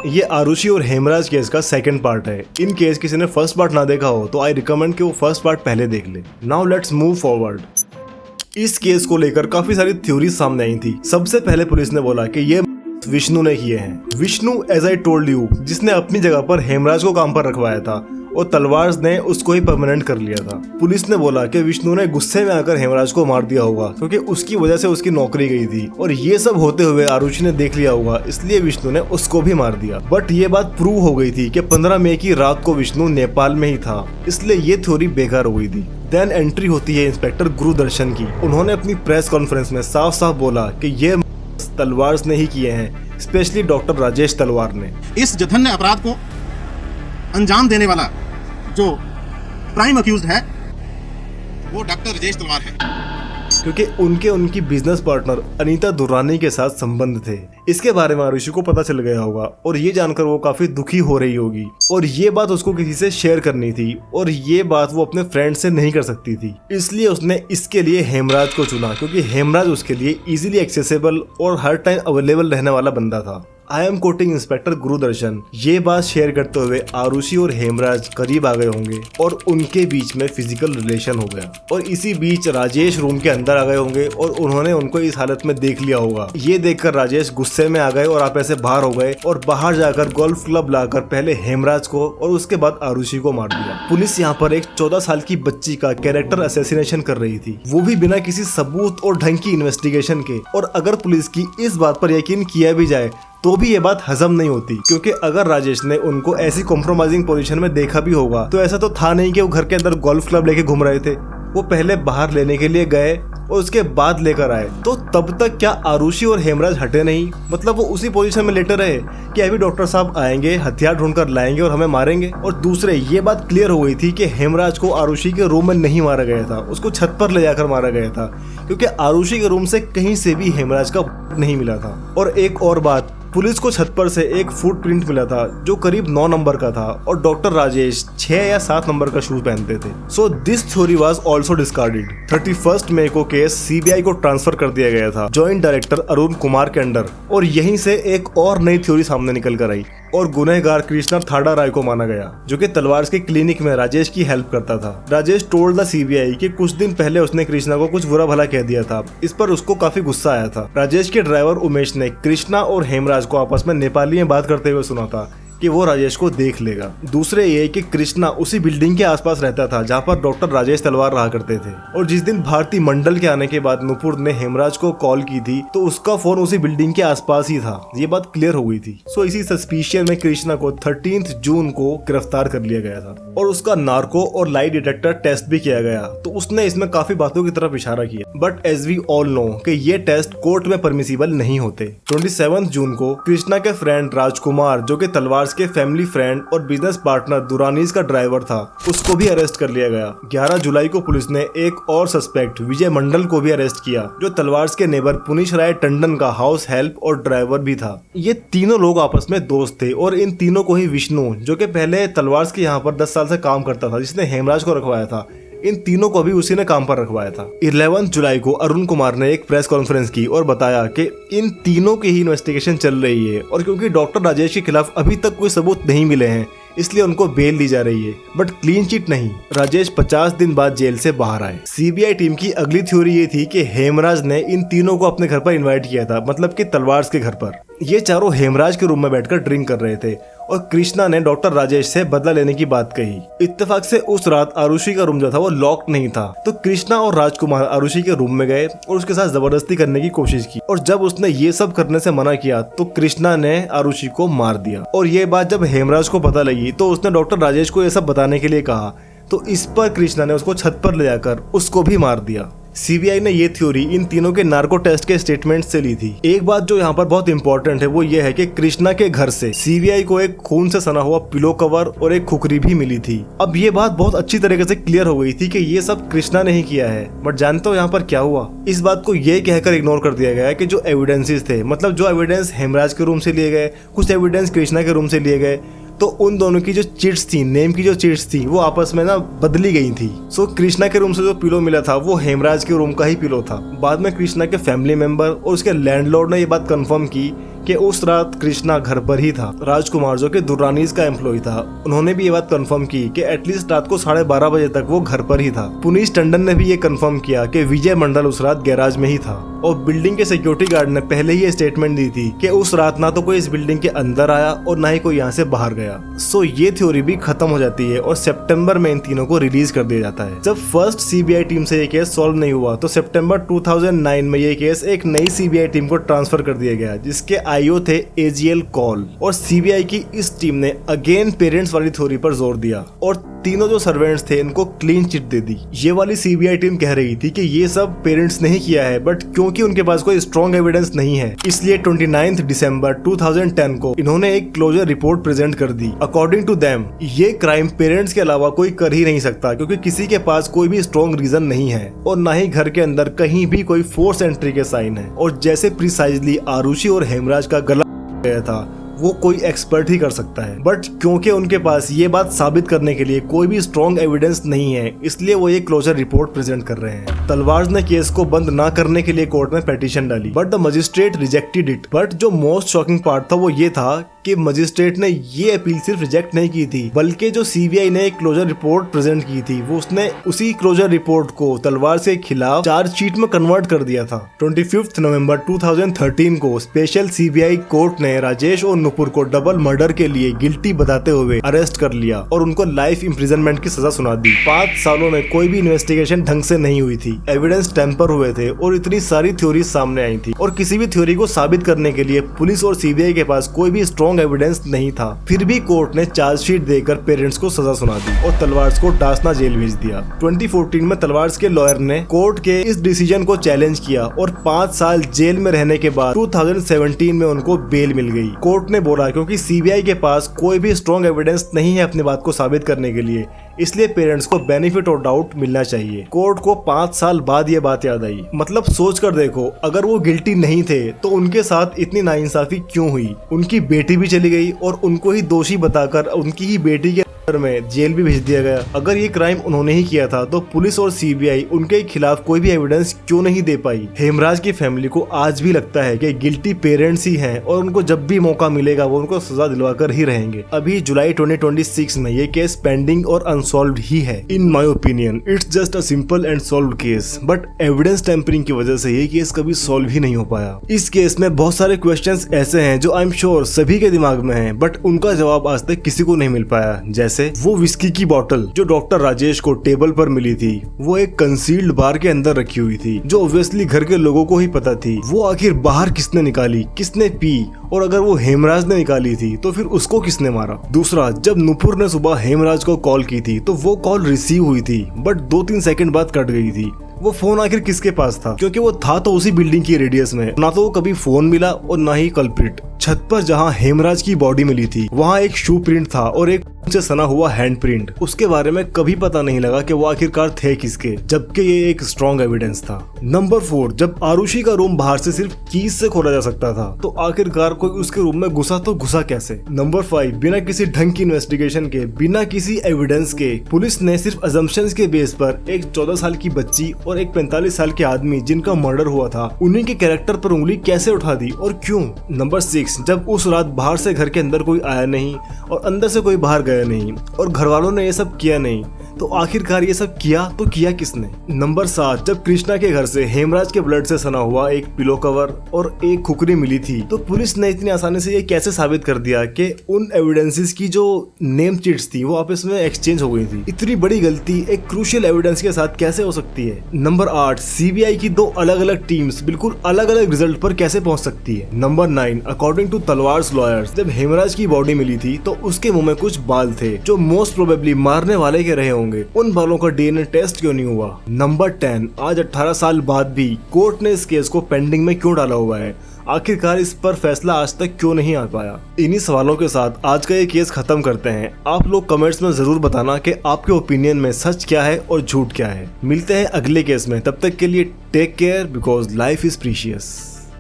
ये आरुषि और हेमराज केस का सेकंड पार्ट है। इन केस किसी ने फर्स्ट पार्ट ना देखा हो तो आई रिकमेंड कि वो फर्स्ट पार्ट पहले देख ले। Now let's move forward. इस केस को लेकर काफी सारी थ्योरीज सामने आई थी। सबसे पहले पुलिस ने बोला कि ये विष्णु ने किए हैं। Vishnu as I told you जिसने अपनी जगह पर हेमराज को काम पर रखवाया था और तलवार ने उसको ही परमानेंट कर लिया था। पुलिस ने बोला कि विष्णु ने गुस्से में आकर हेमराज को मार दिया होगा क्योंकि उसकी वजह से उसकी नौकरी गई थी और ये सब होते हुए आरुषि ने देख लिया होगा, इसलिए विष्णु ने उसको भी मार दिया। बट ये बात प्रूव हो गई थी कि 15 मई की रात को विष्णु नेपाल में ही था, इसलिए ये थ्योरी बेकार हो गई थी। देन एंट्री होती है इंस्पेक्टर गुरुदर्शन की। उन्होंने अपनी प्रेस कॉन्फ्रेंस में साफ साफ बोला कि ये तलवार ने ही किए हैं, स्पेशली डॉक्टर राजेश तलवार ने। इस जघन्य अपराध को अंजाम देने वाला जो प्राइम अक्यूज्ड है वो डॉक्टर राजेश तलवार है, क्योंकि उनकी बिजनेस पार्टनर अनीता दुर्रानी के साथ संबंध थे। इसके बारे में आरुषि को पता चल गया होगा और ये जानकर वो काफी दुखी हो रही होगी और ये बात उसको किसी से शेयर करनी थी और ये बात वो अपने फ्रेंड से नहीं कर सकती थी, इसलिए उसने इसके लिए हेमराज को चुना क्योंकि हेमराज उसके लिए इजीली एक्सेसिबल और हर टाइम अवेलेबल रहने वाला बंदा था। I am quoting inspector Gurudarshan. ये बात शेयर करते हुए आरुषि और हेमराज करीब आ गए होंगे और उनके बीच में फिजिकल रिलेशन हो गया और इसी बीच राजेश रूम के अंदर आ गए होंगे और उन्होंने उनको इस हालत में देख लिया होगा। ये देखकर राजेश गुस्से में आ गए और आप ऐसे बाहर हो गए और बाहर जाकर गोल्फ क्लब लाकर पहले हेमराज को और उसके बाद आरुषि को मार दिया। पुलिस यहाँ पर एक 14 साल की बच्ची का कैरेक्टर असैसिनेशन कर रही थी, वो भी बिना किसी सबूत और ढंग की इन्वेस्टिगेशन के। और अगर पुलिस की इस बात पर यकीन किया भी जाए तो भी ये बात हजम नहीं होती, क्योंकि अगर राजेश ने उनको ऐसी कॉम्प्रोमाइजिंग पोजीशन में देखा भी होगा तो ऐसा तो था नहीं कि वो घर के अंदर गोल्फ क्लब लेके घूम रहे थे। वो पहले बाहर लेने के लिए गए और उसके बाद लेकर आए, तो तब तक क्या आरुषि और हेमराज हटे नहीं? मतलब वो उसी पोजीशन में लेटे रहे कि अभी डॉक्टर साहब आएंगे, हथियार ढूंढकर लाएंगे और हमें मारेंगे। और दूसरे ये बात क्लियर हो गई थी कि हेमराज को आरुषि के रूम में नहीं मारा गया था, उसको छत पर ले जाकर मारा गया था, क्योंकि आरुषि के रूम से कहीं से भी हेमराज का नहीं मिला था। और एक और बात, पुलिस को छत पर से एक फुटप्रिंट मिला था जो करीब 9 नंबर का था और डॉक्टर राजेश 6 या 7 नंबर का शूज पहनते थे। So this theory was also discarded. 31 मई को केस सीबीआई को ट्रांसफर कर दिया गया था जॉइंट डायरेक्टर अरुण कुमार के अंडर और यहीं से एक और नई थ्योरी सामने निकल कर आई और गुनहगार कृष्णा थाडा राय को माना गया, जो कि तलवार के क्लिनिक में राजेश की हेल्प करता था। राजेश टोल्ड द सीबीआई कि कुछ दिन पहले उसने कृष्णा को कुछ बुरा भला कह दिया था। इस पर उसको काफी गुस्सा आया था। राजेश के ड्राइवर उमेश ने कृष्णा और हेमराज को आपस में नेपाली में बात करते हुए सुना था कि वो राजेश को देख लेगा। दूसरे ये कि कृष्णा उसी बिल्डिंग के आसपास रहता था जहाँ पर डॉक्टर राजेश तलवार रहा करते थे और जिस दिन भारती मंडल के आने के बाद नुपुर ने हेमराज को कॉल की थी तो उसका फोन उसी बिल्डिंग के आसपास ही था। ये बात क्लियर हो गई थी। सो इसी सस्पिशियन में कृष्णा को 13 जून को गिरफ्तार कर लिया गया था और उसका नार्को और लाई डिटेक्टर टेस्ट भी किया गया। तो उसने इसमें काफी बातों की तरफ इशारा किया, but as we all know कि ये टेस्ट कोर्ट में परमिसिबल नहीं होते। 27 जून को कृष्णा के फ्रेंड राजकुमार, जो कि तलवार के फैमिली फ्रेंड और बिजनेस पार्टनर दुरानीज का ड्राइवर था, उसको भी अरेस्ट कर लिया गया। 11 जुलाई को पुलिस ने एक और सस्पेक्ट विजय मंडल को भी अरेस्ट किया, जो तलवार के नेबर पुनीश राय टंडन का हाउस हेल्प और ड्राइवर भी था। ये तीनों लोग आपस में दोस्त थे और इन तीनों को ही विष्णु, जो कि पहले तलवार के यहाँ पर 10 साल से काम करता था, जिसने हेमराज को रखवाया था, इन तीनों को भी उसी ने काम पर रखवाया था। 11 जुलाई को अरुण कुमार ने एक प्रेस कॉन्फ्रेंस की और बताया कि इन तीनों की ही इन्वेस्टिगेशन चल रही है और क्योंकि डॉक्टर राजेश के खिलाफ अभी तक कोई सबूत नहीं मिले हैं इसलिए उनको बेल दी जा रही है, बट क्लीन चिट नहीं। राजेश 50 दिन बाद जेल से बाहर आए। सीबीआई टीम की अगली थ्योरी ये थी कि हेमराज ने इन तीनों को अपने घर पर इनवाइट किया था, मतलब कि तलवार के घर पर। ये चारों हेमराज के रूम में बैठकर ड्रिंक कर रहे थे और कृष्णा ने डॉक्टर राजेश से बदला लेने की बात कही। इत्तेफाक से उस रात आरुषि का रूम जो था वो लॉक नहीं था, तो कृष्णा और राजकुमार आरुषि के रूम में गए और उसके साथ जबरदस्ती करने की कोशिश की और जब उसने ये सब करने से मना किया तो कृष्णा ने आरुषि को मार दिया। और ये बात जब हेमराज को पता लगी तो उसने डॉक्टर राजेश को ये सब बताने के लिए कहा, तो इस पर कृष्णा ने उसको छत पर ले जाकर उसको भी मार दिया। सीबीआई ने ये थ्योरी इन तीनों के नार्को टेस्ट के स्टेटमेंट से ली थी। एक बात जो यहाँ पर बहुत इंपॉर्टेंट है वो ये है कि कृष्णा के घर से सीबीआई को एक खून से सना हुआ पिलो कवर और एक खुकरी भी मिली थी। अब ये बात बहुत अच्छी तरीके से क्लियर हो गई थी कि ये सब कृष्णा ने ही किया है, बट जानते हो यहाँ पर क्या हुआ? इस बात को ये कहकर इग्नोर कर दिया गया कि जो एविडेंसेस थे, मतलब जो एविडेंस हेमराज के रूम से लिए गए, कुछ एविडेंस कृष्णा के रूम से लिए गए, तो उन दोनों की जो चिट्स थी, नेम की जो चिट्स थी, वो आपस में ना बदली गई थी। सो कृष्णा के रूम से जो पिलो मिला था वो हेमराज के रूम का ही पिलो था। बाद में कृष्णा के फैमिली मेंबर और उसके लैंडलॉर्ड ने ये बात कंफर्म की कि उस रात कृष्णा घर पर ही था। राजकुमार जो कि दुर्रानीज का एम्प्लॉय था, उन्होंने भी ये बात कंफर्म की कि एटलीस्ट रात को 12:30 बजे तक वो घर पर ही था। पुनीश टंडन ने भी ये कंफर्म किया कि विजय मंडल उस रात गैराज में ही था और बिल्डिंग के सिक्योरिटी गार्ड ने पहले ही ये स्टेटमेंट दी थी कि उस रात ना तो कोई इस बिल्डिंग के अंदर आया और ना ही कोई यहाँ से बाहर गया। सो ये थ्योरी भी खत्म हो जाती है और सितंबर में इन तीनों को रिलीज कर दिया जाता है। जब फर्स्ट सीबीआई टीम से ये केस सॉल्व नहीं हुआ तो सितंबर 2009 में ये केस एक नई सीबीआई टीम को ट्रांसफर कर दिया गया, जिसके आईओ थे एजीएल कॉल। और सीबीआई की इस टीम ने अगेन पेरेंट्स वाली थ्योरी पर जोर दिया और तीनों जो सर्वेंट्स थे इनको क्लीन चिट दे दी। ये वाली सीबीआई टीम कह रही थी कि ये सब पेरेंट्स ने ही किया है, बट क्योंकि उनके पास कोई स्ट्रॉन्ग एविडेंस नहीं है, इसलिए 29 दिसंबर 2010 को इन्होंने एक क्लोजर रिपोर्ट प्रेजेंट कर दी। अकॉर्डिंग टू देम ये क्राइम पेरेंट्स के अलावा कोई कर ही नहीं सकता, क्योंकि किसी के पास कोई भी स्ट्रॉन्ग रीजन नहीं है और ना ही घर के अंदर कहीं भी कोई फोर्स एंट्री के साइन है। और जैसे प्रिसाइजली आरुषि और हेमराज का गला गया था वो कोई एक्सपर्ट ही कर सकता है, बट क्योंकि उनके पास ये बात साबित करने के लिए कोई भी स्ट्रॉन्ग एविडेंस नहीं है, इसलिए वो ये क्लोजर रिपोर्ट प्रेजेंट कर रहे हैं। तलवार ने केस को बंद ना करने के लिए कोर्ट में पिटीशन डाली, but the magistrate rejected it. But जो मोस्ट शॉकिंग पार्ट था वो ये था कि मजिस्ट्रेट ने ये अपील सिर्फ रिजेक्ट नहीं की थी, बल्कि जो सीबीआई ने एक क्लोजर रिपोर्ट प्रेजेंट की थी वो उसने उसी क्लोजर रिपोर्ट को तलवार के खिलाफ चार्जशीट में कन्वर्ट कर दिया था। 25 नवंबर 2013 को स्पेशल सीबीआई कोर्ट ने राजेश और नुपुर को डबल मर्डर के लिए गिल्टी बताते हुए अरेस्ट कर लिया और उनको लाइफ इम्प्रिजनमेंट की सजा सुना दी। 5 सालों में कोई भी इन्वेस्टिगेशन ढंग से नहीं हुई थी, एविडेंस टेम्पर हुए थे और इतनी सारी थ्योरी सामने आई थी और किसी भी थ्योरी को साबित करने के लिए पुलिस और सीबीआई के पास कोई भी स्ट्रॉन्ग एविडेंस नहीं था। फिर भी कोर्ट ने चार्जशीट देकर पेरेंट्स को सजा सुना दी और तलवार को डासना जेल भेज दिया। 2014 में तलवार के लॉयर ने कोर्ट के इस डिसीजन को चैलेंज किया और 5 साल जेल में रहने के बाद 2017 में उनको बेल मिल गई। कोर्ट ने बोला क्योंकि सीबीआई के पास कोई भी स्ट्रॉन्ग एविडेंस नहीं है अपनी बात को साबित करने के लिए, इसलिए पेरेंट्स को बेनिफिट ऑफ डाउट मिलना चाहिए। कोर्ट को 5 साल बाद ये बात याद आई। मतलब सोच कर देखो, अगर वो गिल्टी नहीं थे तो उनके साथ इतनी नाइंसाफी क्यों हुई? उनकी बेटी भी चली गई और उनको ही दोषी बताकर उनकी ही बेटी के में जेल भी भेज दिया गया। अगर ये क्राइम उन्होंने ही किया था तो पुलिस और सीबीआई उनके खिलाफ कोई भी एविडेंस क्यों नहीं दे पाई? हेमराज की फैमिली को आज भी लगता है कि गिल्टी पेरेंट्स ही हैं और उनको जब भी मौका मिलेगा वो उनको सजा दिलवा कर ही रहेंगे। अभी जुलाई 2026 में ये केस पेंडिंग और अनसॉल्व्ड ही है। In my opinion it's just a simple and solved case, but evidence tampering की वजह से ये केस कभी सॉल्व ही नहीं हो पाया। इस केस में बहुत सारे क्वेश्चंस ऐसे हैं जो आई एम श्योर सभी के दिमाग में हैं, बट उनका जवाब आज तक किसी को नहीं मिल पाया। जैसे वो विस्की की बोतल जो डॉक्टर राजेश को टेबल पर मिली थी, वो एक कंसील्ड बार के अंदर रखी हुई थी जो ऑब्वियसली घर के लोगों को ही पता थी। वो आखिर बाहर किसने निकाली, किसने पी, और अगर वो हेमराज ने निकाली थी तो फिर उसको किसने मारा? दूसरा, जब नुपुर ने सुबह हेमराज को कॉल की थी तो वो कॉल रिसीव हुई थी बट 2-3 सेकंड बाद कट गई थी। वो फोन आखिर किसके पास था? क्योंकि वो था तो उसी बिल्डिंग की रेडियस में, ना तो वो कभी फोन मिला और ना ही कल्प्रिट। छत पर जहाँ हेमराज की बॉडी मिली थी वहाँ एक शू प्रिंट था और एक से सना हुआ हैंड प्रिंट। उसके बारे में कभी पता नहीं लगा कि वो आखिरकार थे किसके, जबकि ये एक स्ट्रॉन्ग एविडेंस था। नंबर 4, जब आरुषि का रूम बाहर से सिर्फ कीज से खोला जा सकता था तो आखिरकार कोई उसके रूम में घुसा तो घुसा कैसे? नंबर 5, बिना किसी ढंग की इन्वेस्टिगेशन के, बिना किसी एविडेंस के, पुलिस ने सिर्फ अजम्पशंस के बेस पर एक 14 साल की बच्ची और एक 45 साल के आदमी जिनका मर्डर हुआ था उन्हीं के कैरेक्टर पर उंगली कैसे उठा दी और क्यों? नंबर 6, जब उस रात बाहर से घर के अंदर कोई आया नहीं और अंदर से कोई बाहर गया नहीं और घर वालों ने ये सब किया नहीं, तो आखिरकार ये सब किया तो किया किसने? नंबर 7, जब कृष्णा के घर से हेमराज के ब्लड से सना हुआ एक पिलो कवर और एक खुकरी मिली थी तो पुलिस ने इतनी आसानी से ये कैसे साबित कर दिया कि उन एविडेंसेस की जो नेम चिट्स थी वो आपस में एक्सचेंज हो गई थी? इतनी बड़ी गलती एक क्रूशियल एविडेंस के साथ कैसे हो सकती है? नंबर 8, सीबीआई की 2 अलग अलग टीम्स बिल्कुल अलग अलग रिजल्ट पर कैसे पहुंच सकती है? नंबर 9, अकॉर्डिंग टू तलवार्स लॉयर्स, जब हेमराज की बॉडी मिली थी तो उसके मुंह में कुछ बाल थे जो मोस्ट प्रोबेबली मारने वाले के रहे होंगे। उन बालों का डीएनए टेस्ट क्यों नहीं हुआ? नंबर 10, आज 18 साल बाद भी कोर्ट ने इस केस को पेंडिंग में क्यों डाला हुआ है? आखिरकार इस पर फैसला आज तक क्यों नहीं आ पाया? इन्हीं सवालों के साथ आज का ये केस खत्म करते हैं। आप लोग कमेंट्स में जरूर बताना कि आपके ओपिनियन में सच क्या है और झूठ क्या है। मिलते हैं अगले केस में, तब तक के लिए take care because life is precious.